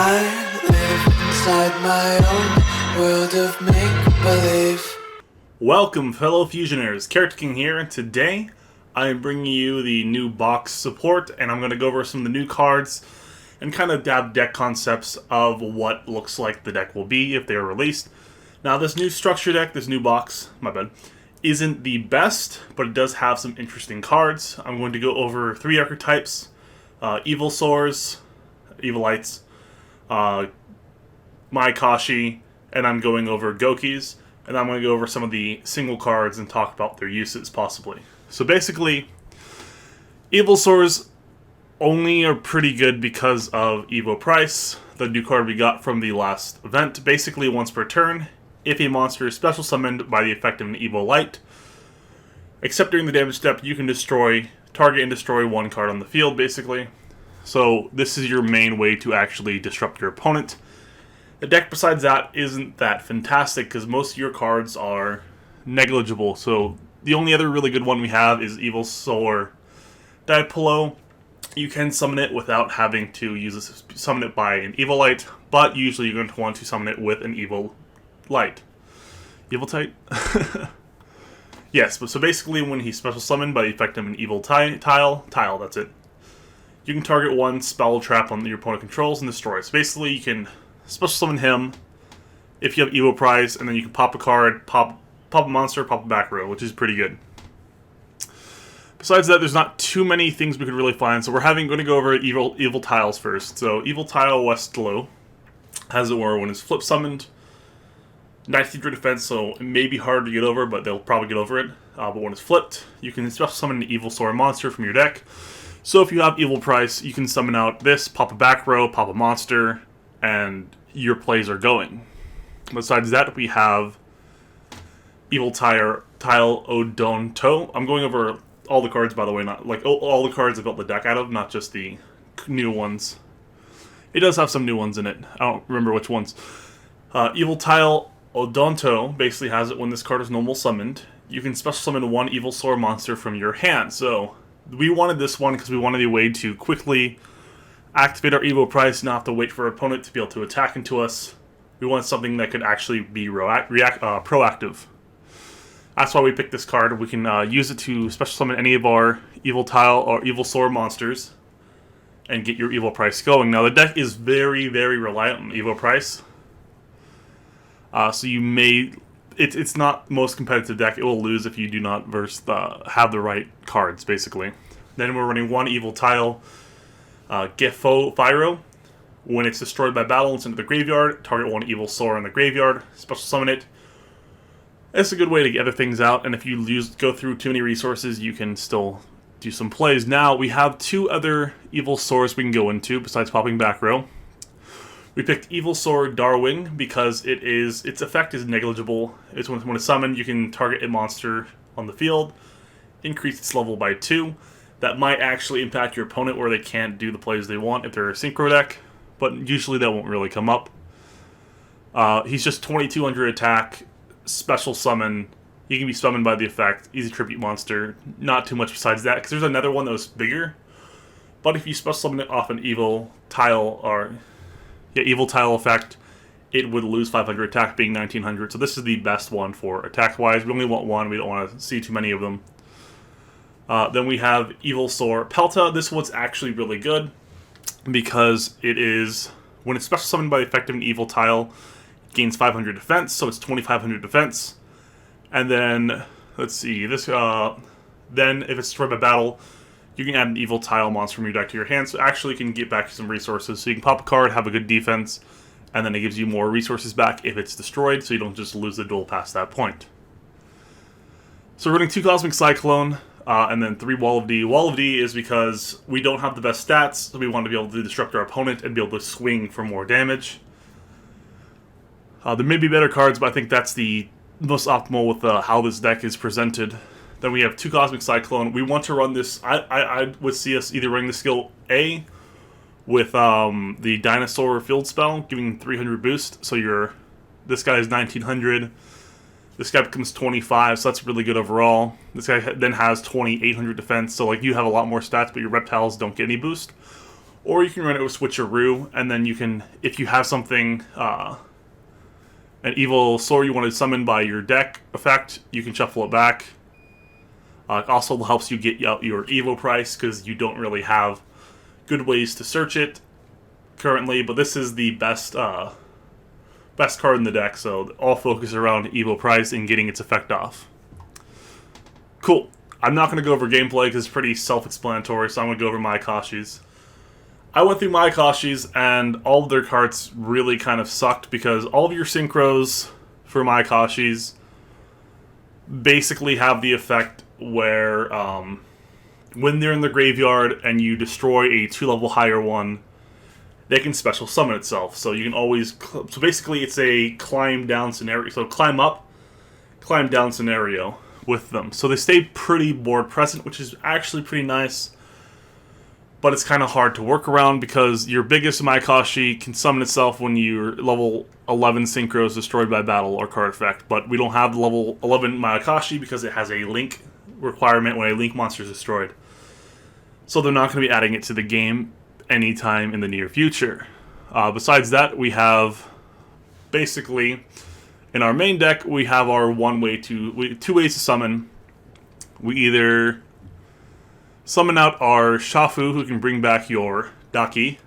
I live inside my own world of make-believe. Welcome, fellow Fusioners. Character King here, and today I am bringing you the new box support, and I'm going to go over some of the new cards and kind of dab deck concepts of what looks like the deck will be if they are released. Now, this new structure deck, this new box, isn't the best, but it does have some interesting cards. I'm going to go over 3 archetypes, Evil Swords, Evilites, Maikashi, and I'm going over Gokis, and I'm going to go over some of the single cards and talk about their uses, possibly. So basically, Evil Swords only are pretty good because of Evo Price, the new card we got from the last event. Basically, once per turn, if a monster is special summoned by the effect of an Evo Light, except during the damage step, you can target and destroy one card on the field, basically. So this is your main way to actually disrupt your opponent. The deck besides that isn't that fantastic because most of your cards are negligible. So the only other really good one we have is Evil Solar Dipolo. You can summon it without having to summon it by an Evil Light, but usually you're going to want to summon it with an Evil Light. Evil Tight? Yes, but so basically when he's special summoned by the effect of an Evil Tile, that's it. You can target one spell trap on your opponent controls and destroy. So basically you can special summon him if you have Evo Prize, and then you can pop a card, pop a monster, pop a back row, which is pretty good. Besides that, there's not too many things we could really find, so we're going to go over evil tiles first. So Evil Tile Westlow has it where when it's flip summoned, 93 defense, so it may be hard to get over, but they'll probably get over it. But when it's flipped, you can special summon an Evil Sword monster from your deck. So if you have Evil Price, you can summon out this, pop a back row, pop a monster, and your plays are going. Besides that, we have Evil Tile Odonto. I'm going over all the cards, by the way, not like all the cards I built the deck out of, not just the new ones. It does have some new ones in it. I don't remember which ones. Evil Tile Odonto basically has it when this card is normal summoned. You can special summon one Evil Sword monster from your hand. So we wanted this one because we wanted a way to quickly activate our Evo Price, not have to wait for our opponent to be able to attack into us. We want something that could actually be proactive. That's why we picked this card. We can use it to special summon any of our Evil Tile or Evil Sword monsters and get your Evo Price going. Now the deck is very, very reliant on Evo Price. So you may... It's not the most competitive deck. It will lose if you do not have the right cards, basically. Then we're running one Evil Tile, Gefo Fyro. When it's destroyed by battle, it's into the graveyard. Target one Evil Sora in the graveyard. Special summon it. It's a good way to get other things out, and if you go through too many resources, you can still do some plays. Now, we have 2 other Evil Swords we can go into, besides popping back row. We picked Evil Sword Darwing because its effect is negligible. It's when it's summoned, you can target a monster on the field, increase its level by 2. That might actually impact your opponent where they can't do the plays they want if they're a Synchro deck, but usually that won't really come up. He's just 2200 attack, special summon. He can be summoned by the effect, easy tribute monster. Not too much besides that, because there's another one that was bigger. But if you special summon it off an Evil Tile Evil Tile effect, it would lose 500 attack, being 1900. So this is the best one for attack-wise. We only want one. We don't want to see too many of them. Then we have Evil Sword Pelta. This one's actually really good because it is, when it's special summoned by the effect of an Evil Tile, it gains 500 defense, so it's 2500 defense. And then, let's see, then if it's destroyed by battle, you can add an Evil Tile monster from your deck to your hand, so actually you can get back some resources. So you can pop a card, have a good defense, and then it gives you more resources back if it's destroyed, so you don't just lose the duel past that point. So we're running 2 Cosmic Cyclone, and then 3 Wall of D. Wall of D is because we don't have the best stats, so we want to be able to disrupt our opponent and be able to swing for more damage. There may be better cards, but I think that's the most optimal with how this deck is presented. Then we have 2 Cosmic Cyclone. We want to run this... I would see us either running the skill A with the Dinosaur Field Spell, giving 300 boost. So this guy is 1900. This guy becomes 25, so that's really good overall. This guy then has 2800 defense, so like you have a lot more stats, but your reptiles don't get any boost. Or you can run it with Switcheroo, and then you can, if you have something, an evil sword you want to summon by your deck effect, you can shuffle it back. It also helps you get out your Evo price, because you don't really have good ways to search it currently, but this is the best card in the deck, so all focus around Evo price and getting its effect off. Cool. I'm not going to go over gameplay because it's pretty self-explanatory, so I'm going to go over Maikashi's. I went through Maikashi's, and all of their cards really kind of sucked because all of your synchros for Maikashi's basically have the effect where when they're in the graveyard and you destroy a 2-level higher one, they can special summon itself. So you can always... So basically it's a climb down scenario. So climb up, climb down scenario with them. So they stay pretty board present, which is actually pretty nice. But it's kind of hard to work around because your biggest Maikashi can summon itself when your level 11 Synchro is destroyed by battle or card effect. But we don't have the level 11 Maikashi because it has a link requirement when a link monster is destroyed. So they're not going to be adding it to the game anytime in the near future. Besides that, we have basically in our main deck we have our two ways to summon. We either summon out our Shafu, who can bring back your Daki,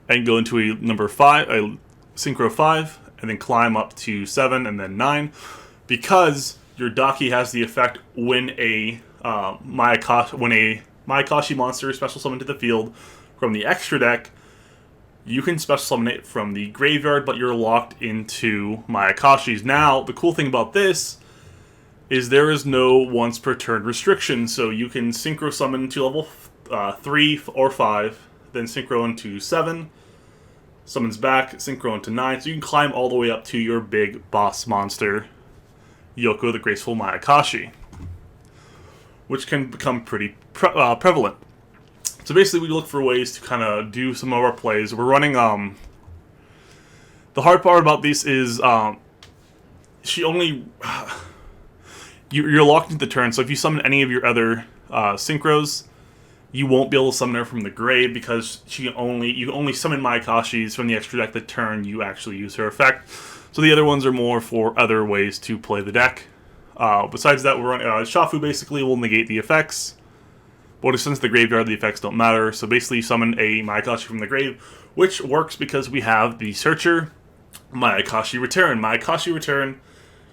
and go into a number 5, a Synchro 5, and then climb up to 7 and then 9, because your Daki has the effect when a Maikashi monster is special summoned to the field from the extra deck, you can special summon it from the graveyard, but you're locked into Maikashi's. Now, the cool thing about this is there is no once per turn restriction, so you can Synchro summon to level 3 or 5, then Synchro into 7, summons back, Synchro into 9, so you can climb all the way up to your big boss monster, Yoko the Graceful Maikashi, which can become pretty prevalent. So basically we look for ways to kind of do some of our plays. We're running, the hard part about these is, she only... You're locked into the turn, so if you summon any of your other Synchros, you won't be able to summon her from the grave because you can only summon Maikashis from the extra deck the turn you actually use her effect. So the other ones are more for other ways to play the deck. Besides that, we're running Shafu basically will negate the effects. But when it sends to the graveyard, the effects don't matter. So basically you summon a Maikashi from the grave, which works because we have the Searcher, Maikashi Return. Maikashi Return,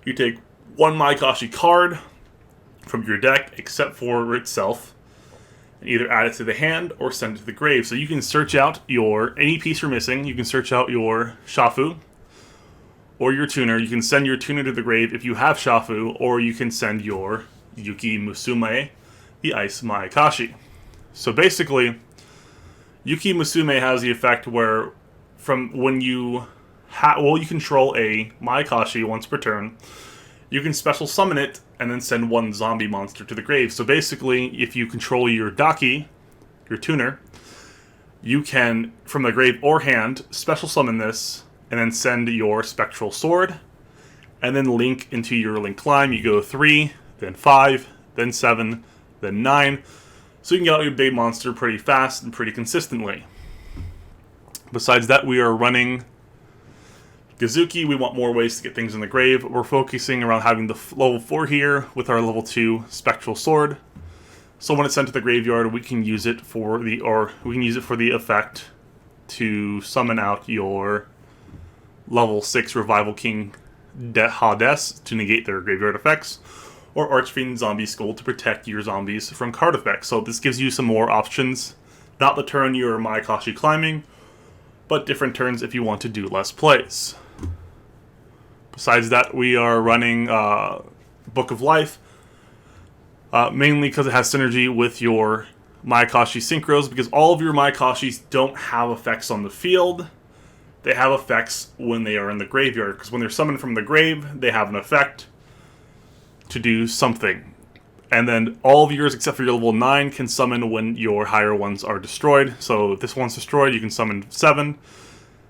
you take one Maikashi card from your deck, except for itself, and either add it to the hand or send it to the grave. So you can search out any piece you're missing. You can search out your Shafu or your tuner. You can send your tuner to the grave if you have Shafu, or you can send your Yuki Musume, the Ice Maikashi. So basically, Yuki Musume has the effect where from when you you control a Maikashi once per turn, you can special summon it and then send one zombie monster to the grave. So basically, if you control your Daki, your tuner, you can, from the grave or hand, special summon this and then send your Spectral Sword and then link into your link climb. You go 3, then 5, then 7, then 9. So you can get out your big monster pretty fast and pretty consistently. Besides that, we are running Gazuki. We want more ways to get things in the grave. We're focusing around having the level 4 here with our level 2 Spectral Sword. So when it's sent to the graveyard, we can use it for the effect to summon out your level 6 Revival King Hades to negate their graveyard effects, or Archfiend Zombie Skull to protect your zombies from card effects. So this gives you some more options. Not the turn you're Maikashi climbing, but different turns if you want to do less plays. Besides that, we are running Book of Life, mainly because it has synergy with your Maikashi Synchros, because all of your Maikashis don't have effects on the field. They have effects when they are in the graveyard, because when they're summoned from the grave, they have an effect to do something. And then all of yours, except for your level 9, can summon when your higher ones are destroyed. So if this one's destroyed, you can summon 7.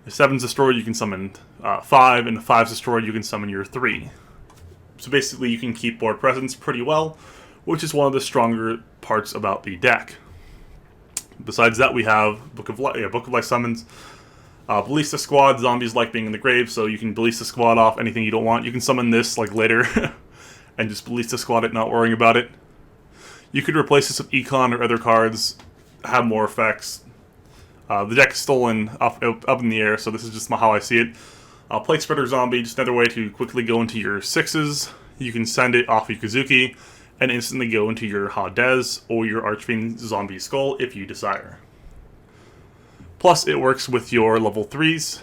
If 7's destroyed, you can summon 5. And if 5's destroyed, you can summon your 3. So basically, you can keep board presence pretty well, which is one of the stronger parts about the deck. Besides that, we have Book of Life summons. Ballista Squad, zombies like being in the grave, so you can Ballista Squad off anything you don't want. You can summon this like later and just Ballista Squad it, not worrying about it. You could replace this with Econ or other cards, have more effects. The deck is still up in the air, so this is just how I see it. Plate Spreader Zombie, just another way to quickly go into your 6s. You can send it off Yukazuki and instantly go into your Hades or your Archfiend Zombie Skull if you desire. Plus, it works with your level 3s,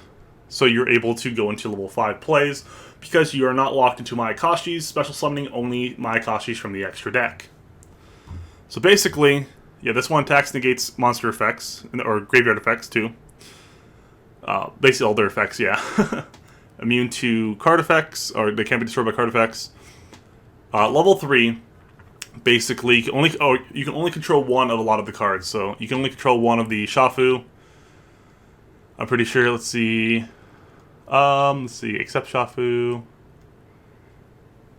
so you're able to go into level 5 plays because you are not locked into Mayakashis, special summoning only Mayakashis from the extra deck. So basically, yeah, this one attacks, negates monster effects, or graveyard effects too. Basically all their effects, yeah. Immune to card effects, or they can't be destroyed by card effects. Level 3, basically, you can only control one of a lot of the cards. So you can only control one of the Shafu. I'm pretty sure, let's see, except Shafu.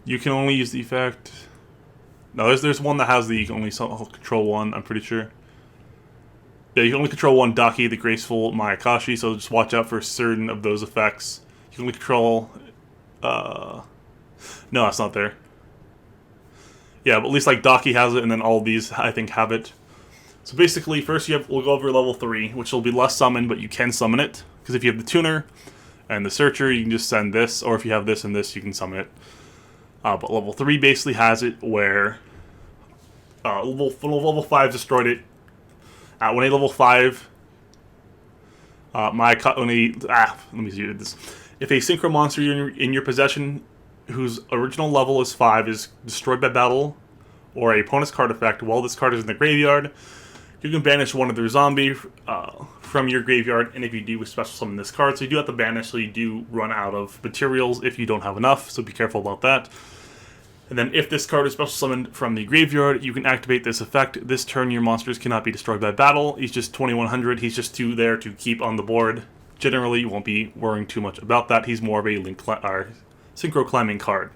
You can only use the effect. No, there's one that has you can only control one, I'm pretty sure. Yeah, you can only control one Daki, the Graceful Mayakashi, so just watch out for certain of those effects. You can only control... No, that's not there. Yeah, but at least like Daki has it, and then all of these, I think, have it. So basically, first we'll go over level 3, which will be less summon, but you can summon it. Because if you have the Tuner and the Searcher, you can just send this, or if you have this and this, you can summon it. But level 3 basically has it where level 5 destroyed it. When a level 5, let me see this. If a Synchro monster in your possession whose original level is 5 is destroyed by battle or a opponent's card effect while this card is in the graveyard, you can banish one of their zombie from your graveyard, and if you do, special summon this card. So you do have to banish, so you do run out of materials if you don't have enough, so be careful about that. And then if this card is special summoned from the graveyard, you can activate this effect. This turn, your monsters cannot be destroyed by battle. He's just 2100. He's just there to keep on the board. Generally, you won't be worrying too much about that. He's more of a Synchro climbing card.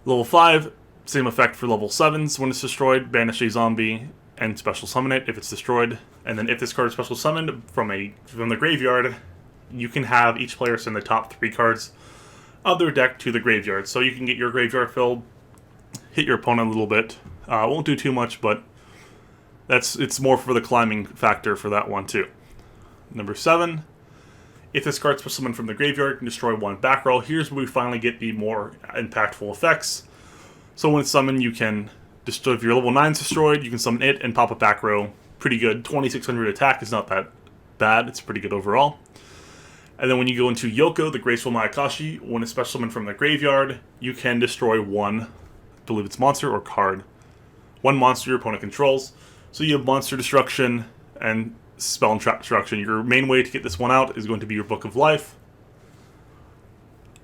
Level 5, same effect for level 7s. When it's destroyed, banish a zombie and special summon it if it's destroyed. And then if this card is special summoned from the graveyard, you can have each player send the top 3 cards of their deck to the graveyard. So you can get your graveyard filled, hit your opponent a little bit. Won't do too much, but it's more for the climbing factor for that one too. Number 7, if this card's special summoned from the graveyard, you can destroy one back row. Here's where we finally get the more impactful effects. So when it's summoned, you can destroy, if your level 9 is destroyed, you can summon it and pop a back row. Pretty good. 2600 attack is not that bad. It's pretty good overall. And then when you go into Yoko, the Graceful Mayakashi, when it's special summoned from the graveyard, you can destroy one, I believe it's monster or card. One monster your opponent controls. So you have monster destruction and spell and trap destruction. Your main way to get this one out is going to be your Book of Life.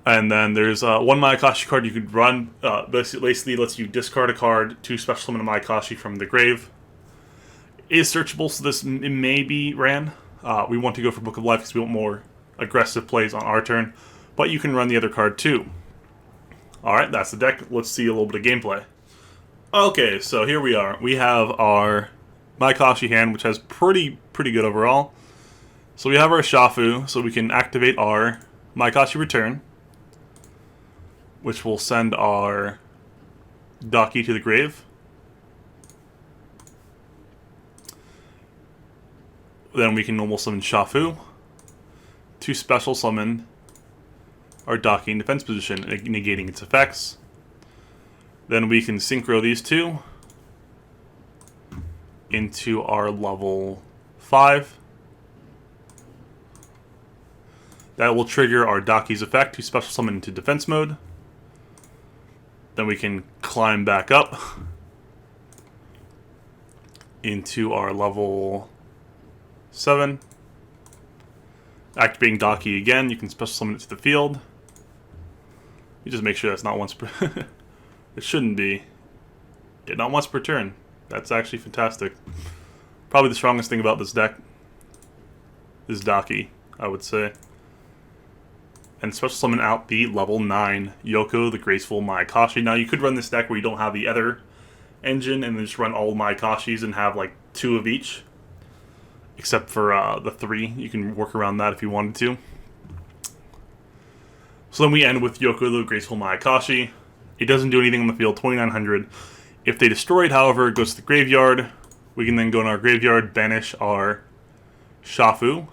And then there's one Mayakashi card you could run. Basically lets you discard a card to special summon a Mayakashi from the grave. It is searchable, so this may be ran. We want to go for Book of Life because we want more aggressive plays on our turn, but you can run the other card too. Alright, that's the deck. Let's see a little bit of gameplay. Okay, so here we are. We have our Mayakashi hand, which has pretty good overall. So we have our Shafu, so we can activate our Mayakashi Return, which will send our Daki to the grave. Then we can normal summon Shafu to special summon our Daki in defense position, negating its effects. Then we can synchro these two into our level 5. That will trigger our Daki's effect to special summon into defense mode. Then we can climb back up into our level 7. Activating Daki again, you can special summon it to the field. You just make sure that's not once per... It shouldn't be. Yeah, not once per turn. That's actually fantastic. Probably the strongest thing about this deck is Daki, I would say. And special summon out the level 9 Yoko, the Graceful Mayakashi. Now you could run this deck where you don't have the other engine and then just run all Mayakashis and have like 2 of each. except for the 3. You can work around that if you wanted to. So then we end with Yoko the Graceful Mayakashi. It doesn't do anything on the field, 2900. If they destroy it, however, it goes to the graveyard. We can then go in our graveyard, banish our Shafu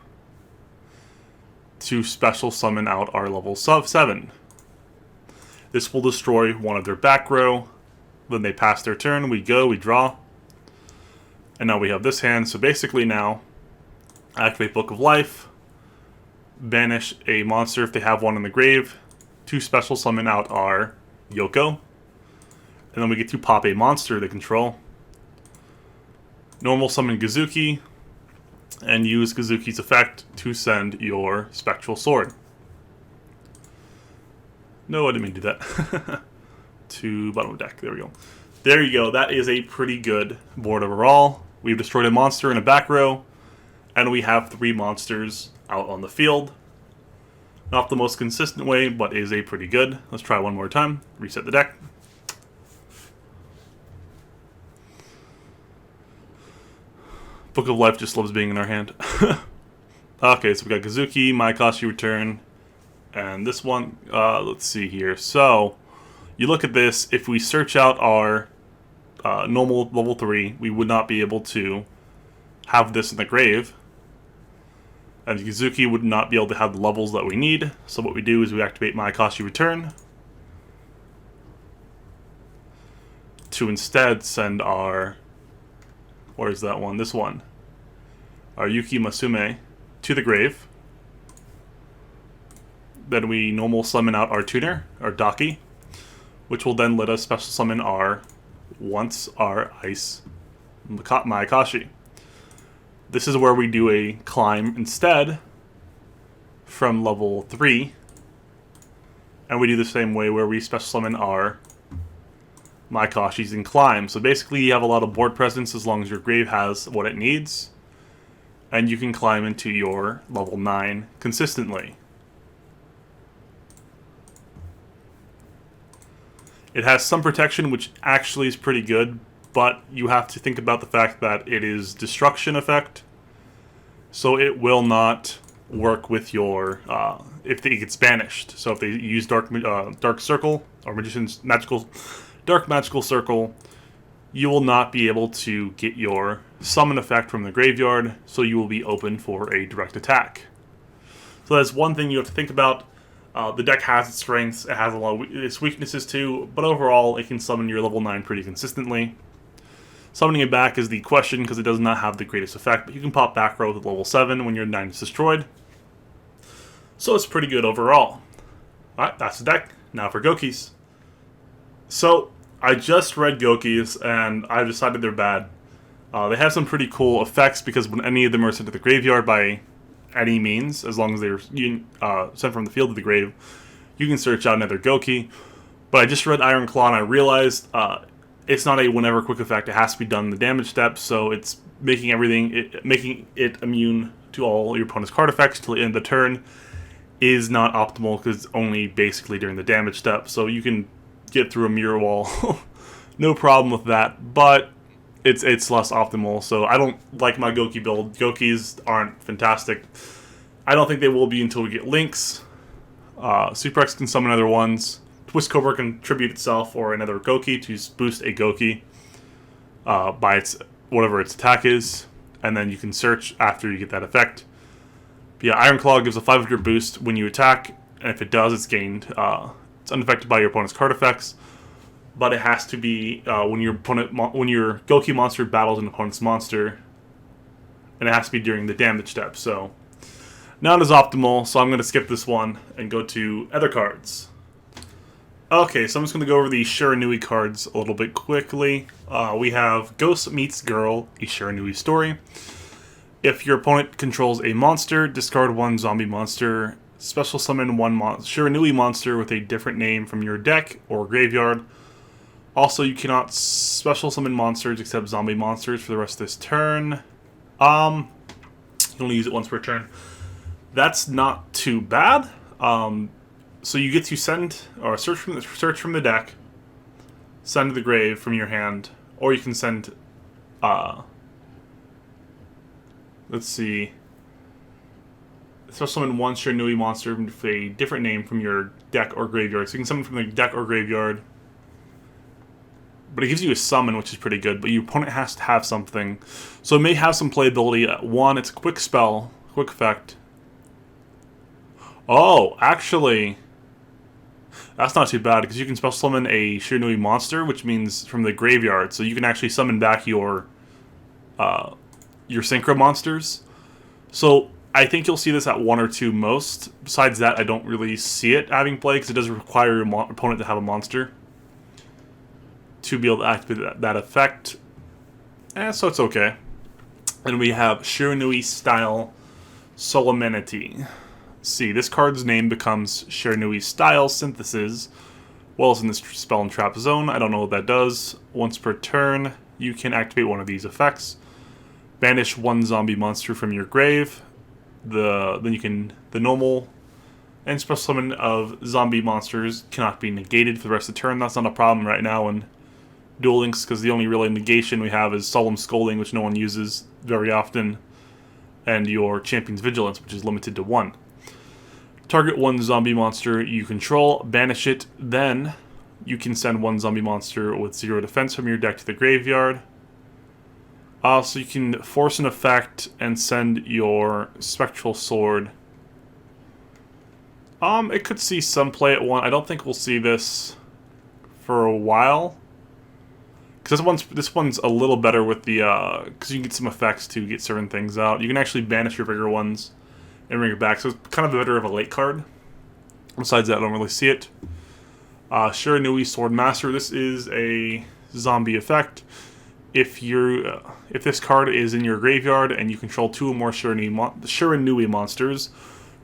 to special summon out our level 7. This will destroy one of their back row. Then they pass their turn, we go, we draw. And now we have this hand, so basically now, activate Book of Life, banish a monster if they have one in the grave, to special summon out our Yoko. And then we get to pop a monster they control. Normal summon Gazuki, and use Gazuki's effect to send your Spectral Sword. No, I didn't mean to do that. To bottom of deck, there we go. There you go, that is a pretty good board overall. We've destroyed a monster in a back row, and we have 3 monsters out on the field. Not the most consistent way, but is a pretty good. Let's try one more time. Reset the deck. Book of Life just loves being in our hand. Okay, so we got Gazuki, Mayakashi return, and this one, let's see here. So, you look at this, if we search out our normal level 3, we would not be able to have this in the grave. And Gazuki would not be able to have the levels that we need. So what we do is we activate Mayakashi Return to instead send our, where's that one? This one. Our Yuki Masume to the grave. Then we normal summon out our tuner, our Daki, which will then let us special summon our Ice Mayakashi. This is where we do a climb instead from level 3. And we do the same way where we special summon our Mayakashis and climb. So basically you have a lot of board presence as long as your grave has what it needs. And you can climb into your level 9 consistently. It has some protection, which actually is pretty good, but you have to think about the fact that it is destruction effect, so it will not work with your if it gets banished. So if they use dark circle or magician's dark magical circle, you will not be able to get your summon effect from the graveyard, so you will be open for a direct attack. So that's one thing you have to think about. The deck has its strengths, it has a lot of its weaknesses too, but overall it can summon your level 9 pretty consistently. Summoning it back is the question because it does not have the greatest effect, but you can pop back row with level 7 when your 9 is destroyed. So it's pretty good overall. Alright, that's the deck. Now for Gokis. So, I just read Gokis and I decided they're bad. They have some pretty cool effects because when any of them are sent to the graveyard by any means, as long as they're sent from the field to the grave, you can search out another Goki. But I just read Iron Claw and I realized it's not a whenever quick effect. It has to be done in the damage step, so it's making it immune to all your opponent's card effects till the end of the turn is not optimal because it's only basically during the damage step. So you can get through a mirror wall, no problem with that. But it's less optimal, so I don't like my Goki build. Gokis aren't fantastic. I don't think they will be until we get links. Super X can summon other ones. Twist Cobra can tribute itself or another Goki to boost a Goki by its whatever its attack is, and then you can search after you get that effect. But yeah, Iron Claw gives a 500 boost when you attack, and if it does, it's gained. It's unaffected by your opponent's card effects. But it has to be when your Goki monster battles an opponent's monster, and it has to be during the damage step. So not as optimal. So I'm going to skip this one and go to other cards. Okay, so I'm just going to go over the Shiranui cards a little bit quickly. We have Ghost Meets Girl, a Shiranui story. If your opponent controls a monster, discard one zombie monster. Special summon one Shiranui monster with a different name from your deck or graveyard. Also, you cannot special summon monsters except zombie monsters for the rest of this turn. You can only use it once per turn. That's not too bad. So you get to send or search from the deck, send to the grave from your hand, or you can send Let's see. Special summon one Shiranui monster with a different name from your deck or graveyard. So you can summon from the deck or graveyard. But it gives you a summon, which is pretty good. But your opponent has to have something. So it may have some playability. One, it's a quick spell. Quick effect. Oh, actually, that's not too bad. Because you can special summon a Shiranui monster, which means from the graveyard. So you can actually summon back your Synchro monsters. So I think you'll see this at 1 or 2 most. Besides that, I don't really see it having play because it does require your opponent to have a monster to be able to activate that effect. So it's okay. And we have Shiranui Style Solemnity. See, this card's name becomes Shiranui Style Synthesis while it's in this spell and trap zone. I don't know what that does. Once per turn, you can activate one of these effects. Banish one zombie monster from your grave. The normal and special summon of zombie monsters cannot be negated for the rest of the turn. That's not a problem right now in Duel Links because the only really negation we have is Solemn Scolding, which no one uses very often, and your Champion's Vigilance, which is limited to 1. Target one zombie monster you control, banish it, then you can send one zombie monster with 0 defense from your deck to the graveyard. So you can force an effect and send your Spectral Sword. It could see some play at 1. I don't think we'll see this for a while. Because this one's a little better with the, because you can get some effects to get certain things out. You can actually banish your bigger ones and bring it back. So it's kind of better of a late card. Besides that, I don't really see it. Shiranui Swordmaster. This is a zombie effect. If this card is in your graveyard and you control 2 or more Shiranui monsters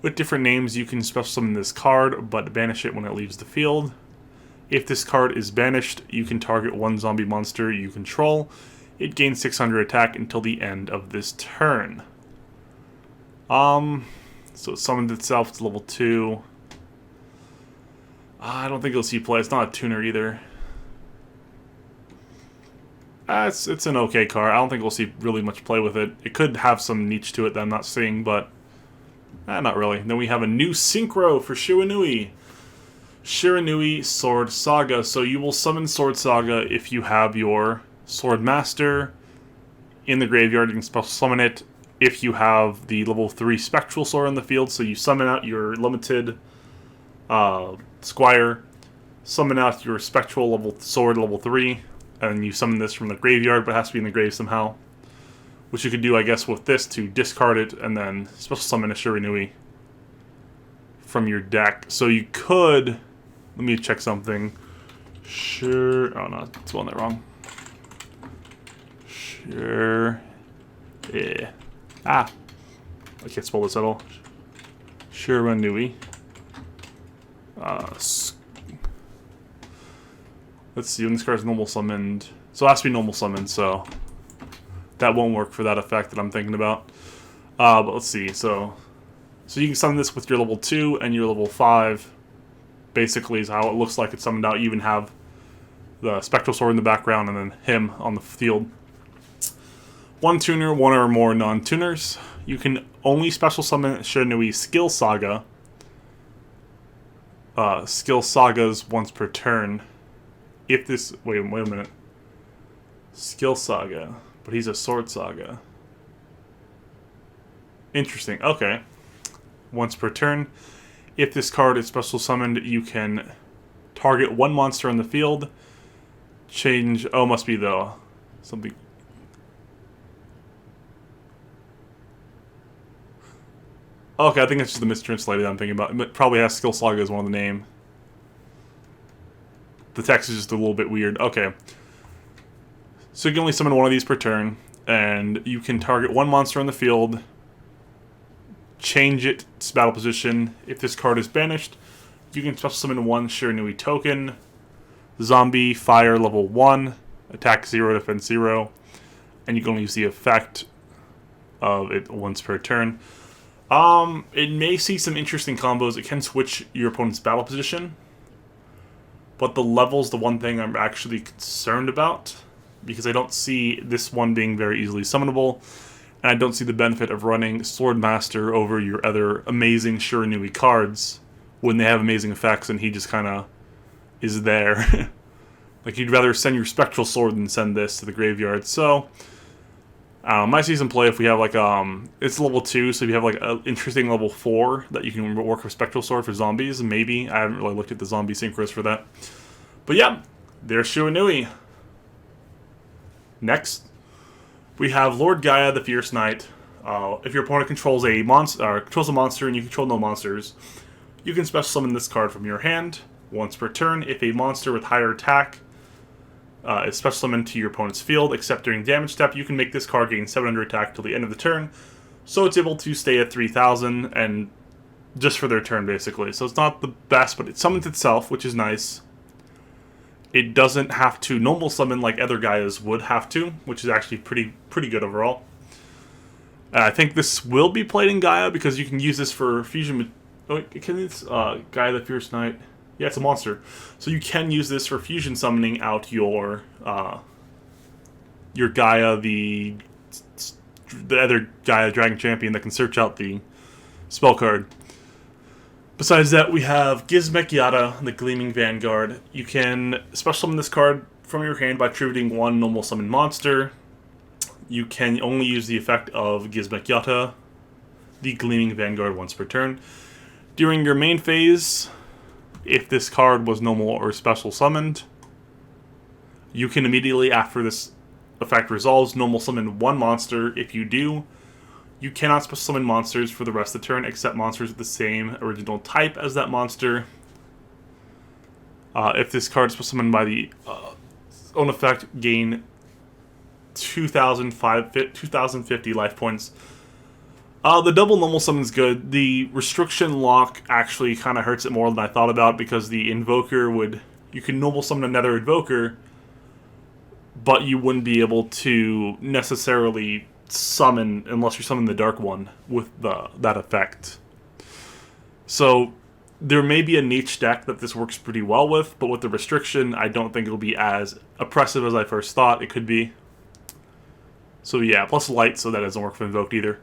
with different names, you can special summon this card, but banish it when it leaves the field. If this card is banished, you can target one zombie monster you control. It gains 600 attack until the end of this turn. So it summoned itself to level 2. I don't think you'll see play. It's not a tuner either. It's an okay card. I don't think we'll see really much play with it. It could have some niche to it that I'm not seeing, but not really. Then we have a new Synchro for Shiranui. Shiranui Sword Saga. So you will summon Sword Saga if you have your Sword Master in the graveyard. You can special summon it if you have the level 3 Spectral Sword in the field. So you summon out your limited Squire, summon out your Spectral Sword level 3, and you summon this from the graveyard, but it has to be in the grave somehow. Which you could do, I guess, with this to discard it and then special summon a Shiranui from your deck. So you could... Let me check something. Oh no, it's spelling that wrong. I can't spell this at all. Shiranui. Let's see, when this card's normal summoned. So it has to be normal summoned, so that won't work for that effect that I'm thinking about. But let's see, so you can summon this with your level 2 and your level 5. Basically is how it looks like it's summoned out. You even have the Spectral Sword in the background and then him on the field. One tuner, one or more non-tuners. You can only special summon Shiranui Skill Saga. Skill Sagas once per turn. If this... Wait a minute. Skill Saga. But he's a Sword Saga. Interesting. Okay. Once per turn. If this card is special summoned, you can target one monster on the field. Change... Oh, must be the... Something... Okay, I think that's just the mistranslated I'm thinking about. It probably has Skill Saga as one of the name. The text is just a little bit weird. Okay. So you can only summon one of these per turn. And you can target one monster on the field. Change its battle position. If this card is banished, you can special summon one Shiranui token. Zombie, fire, level 1. Attack 0, defense 0. And you can only use the effect of it once per turn. It may see some interesting combos. It can switch your opponent's battle position. But the level's the one thing I'm actually concerned about. Because I don't see this one being very easily summonable. And I don't see the benefit of running Swordmaster over your other amazing Shiranui cards when they have amazing effects and he just kind of is there. Like, you'd rather send your Spectral Sword than send this to the graveyard. So, might see some play if we have, like, it's level 2, so if you have, like, an interesting level 4 that you can work with Spectral Sword for zombies, maybe. I haven't really looked at the zombie synchros for that. But yeah, there's Shiranui. Next, we have Lord Gaia, the Fierce Knight. If your opponent controls a monster and you control no monsters, you can special summon this card from your hand once per turn. If a monster with higher attack is special summoned to your opponent's field, except during damage step, you can make this card gain 700 attack till the end of the turn. So it's able to stay at 3,000 and just for their turn, basically. So it's not the best, but it summons itself, which is nice. It doesn't have to normal summon like other Gaias would have to, which is actually pretty good overall. I think this will be played in Gaia because you can use this for fusion. Can this Gaia the Fierce Knight? Yeah, it's a monster, so you can use this for fusion summoning out your Gaia, the other Gaia Dragon Champion that can search out the spell card. Besides that, we have Gizmek Yata, the Gleaming Vanguard. You can special summon this card from your hand by tributing one normal summon monster. You can only use the effect of Gizmek Yata, the Gleaming Vanguard, once per turn. During your main phase, if this card was normal or special summoned, you can immediately, after this effect resolves, normal summon one monster. If you do, you cannot special summon monsters for the rest of the turn except monsters with the same original type as that monster. If this card is special summoned by the own effect, gain 2,050 life points. The double normal summon is good. The restriction lock actually kind of hurts it more than I thought about because the invoker you can normal summon another invoker, but you wouldn't be able to necessarily summon unless you summon the dark one with that effect. So there may be a niche deck that this works pretty well with, but with the restriction, I don't think it'll be as oppressive as I first thought it could be. So yeah, plus light, so that doesn't work for invoked either.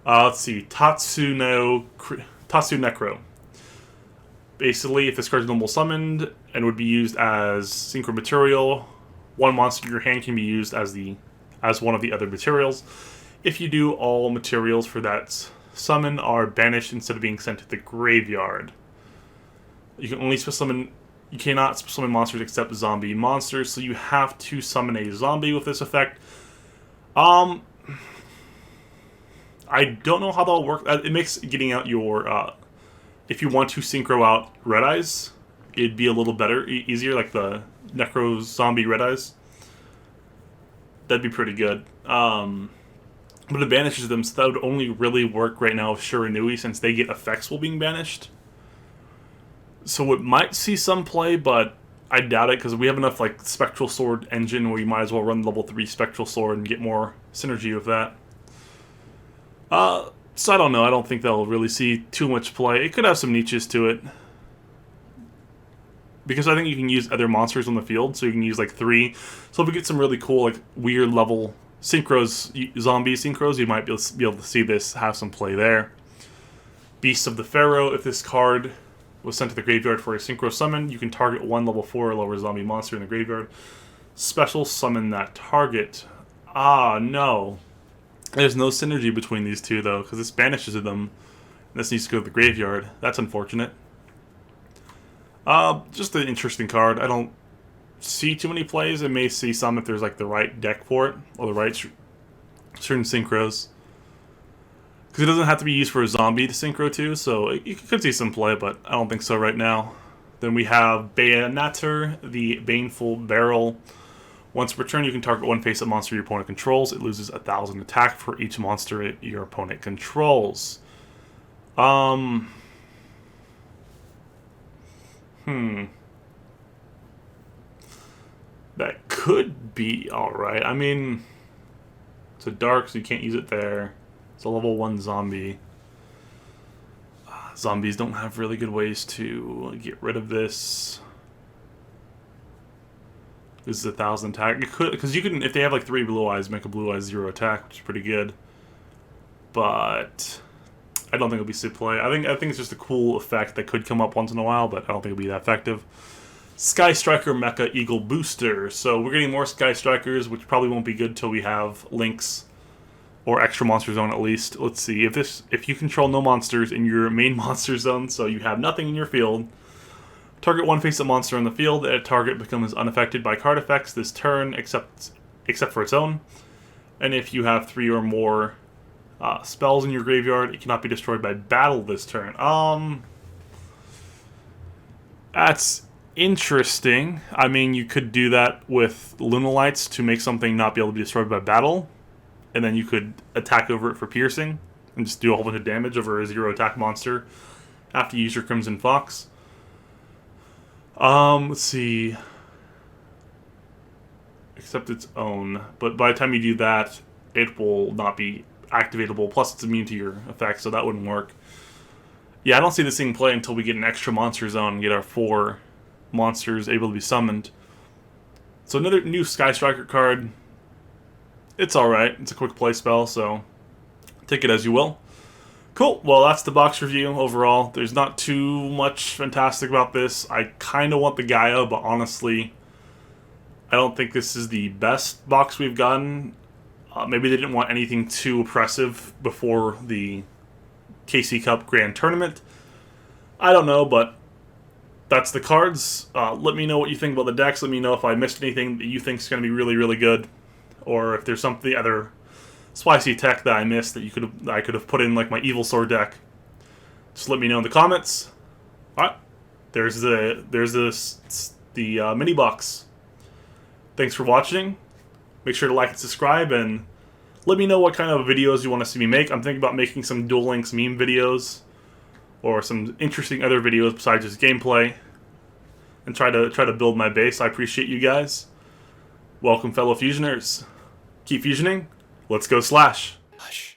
Let's see, Tatsu Necro. Basically, if this card is normal summoned and would be used as synchro material, one monster in your hand can be used as one of the other materials. If you do, all materials for that summon are banished instead of being sent to the graveyard. You can only you cannot summon monsters except zombie monsters, so you have to summon a zombie with this effect. I don't know how that'll work. It makes getting out your, if you want to synchro out Red Eyes, it'd be a little better, easier, like the Necro Zombie Red Eyes. That'd be pretty good. But it banishes them, so that would only really work right now with Shiranui, since they get effects while being banished. So it might see some play, but I doubt it, because we have enough like Spectral Sword engine where you might as well run level 3 Spectral Sword and get more synergy with that. So I don't know. I don't think they'll really see too much play. It could have some niches to it. Because I think you can use other monsters on the field, so you can use like 3. So if we get some really cool, like weird level synchros, zombie synchros, you might be able to see this have some play there. Beast of the Pharaoh. If this card was sent to the graveyard for a synchro summon, you can target one level 4 or lower zombie monster in the graveyard. Special summon that target. Ah, no. There's no synergy between these two, though, because this banishes them. This needs to go to the graveyard. That's unfortunate. Just an interesting card. I don't see too many plays. I may see some if there's like the right deck for it, or the right certain synchros. Because it doesn't have to be used for a zombie to synchro too, so you could see some play, but I don't think so right now. Then we have Bayonator, the Baneful Barrel. Once per turn, you can target one face-up monster your opponent controls. It loses 1,000 attack for each monster your opponent controls. That could be alright. I mean, it's a dark, so you can't use it there. It's a level 1 zombie. Zombies don't have really good ways to get rid of this. This is 1,000 attack. You could, because you can, if they have like 3 blue eyes, make a blue eyes 0 attack, which is pretty good. but I don't think it'll be super play. I think it's just a cool effect that could come up once in a while, but I don't think it'll be that effective. Sky Striker Mecha Eagle Booster. So we're getting more Sky Strikers, which probably won't be good till we have Lynx or extra monster zone at least. Let's see if you control no monsters in your main monster zone, so you have nothing in your field. Target one face-up monster on the field. That target becomes unaffected by card effects this turn, except for its own. And if you have 3 or more spells in your graveyard, it cannot be destroyed by battle this turn. That's interesting. I mean, you could do that with Lunalights to make something not be able to be destroyed by battle, and then you could attack over it for piercing and just do a whole bunch of damage over a 0 attack monster after you use your Crimson Fox. Let's see. Except its own, but by the time you do that, it will not be activatable. Plus, it's immune to your effects, so that wouldn't work. Yeah, I don't see this thing play until we get an extra monster zone and get our 4 monsters able to be summoned. So another new Sky Striker card. It's alright. It's a quick play spell, so take it as you will. Cool. Well, that's the box review overall. There's not too much fantastic about this. I kind of want the Gaia, but honestly, I don't think this is the best box we've gotten. Maybe they didn't want anything too oppressive before the KC Cup Grand Tournament. I don't know, but that's the cards. Let me know what you think about the decks. Let me know if I missed anything that you think is going to be really, really good, or if there's something other spicy tech that I missed that I could have put in like my Evil Sword deck. Just let me know in the comments. All right, there's the mini box. Thanks for watching. Make sure to like and subscribe, and let me know what kind of videos you want to see me make. I'm thinking about making some Duel Links meme videos, or some interesting other videos besides just gameplay, and try to build my base. I appreciate you guys. Welcome, fellow fusioners. Keep fusioning. Let's go Slash. Hush.